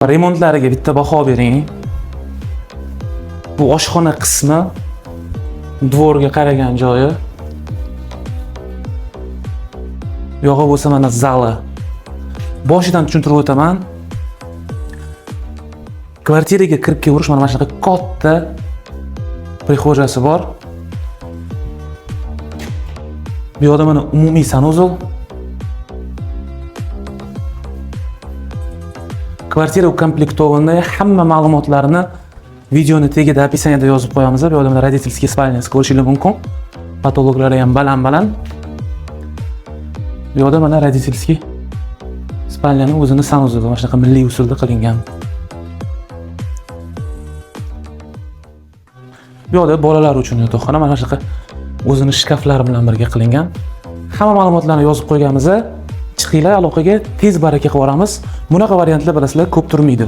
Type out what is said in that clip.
Remontlariga bitta baho bering. Bu oshxona qismi, dvorga qaragan joyi. Yog'i bo'lsa mana zali. Boshidan tushuntirib o'taman. Kvartiraga kirib kelavish mana shunaqa katta prixojasi bor. Bu yoqda mana umumiy sanuzol. Kvartira ukomplektovanda hamma ma'lumotlarni videoni tagida opisaniyada yozib qo'yamiz. Bu yoqda родительский спальня ko'rishingiz mumkin. Patologlari ham baland-baland. Bu yoqda mana родительский spalyaning o'zini sanuzoli, mana shunaqa milliy usulda qilingan. Bu yoqda bolalar uchun yotoqxona, mana shunaqa o'zini shkaflari bilan birga qilingan. Hamma ma'lumotlarni yozib qo'yganmiz. Chiqinglar aloqaga tez baraka qilib olamiz. Bunaqa variantlar bilasizlar ko'p turmaydi.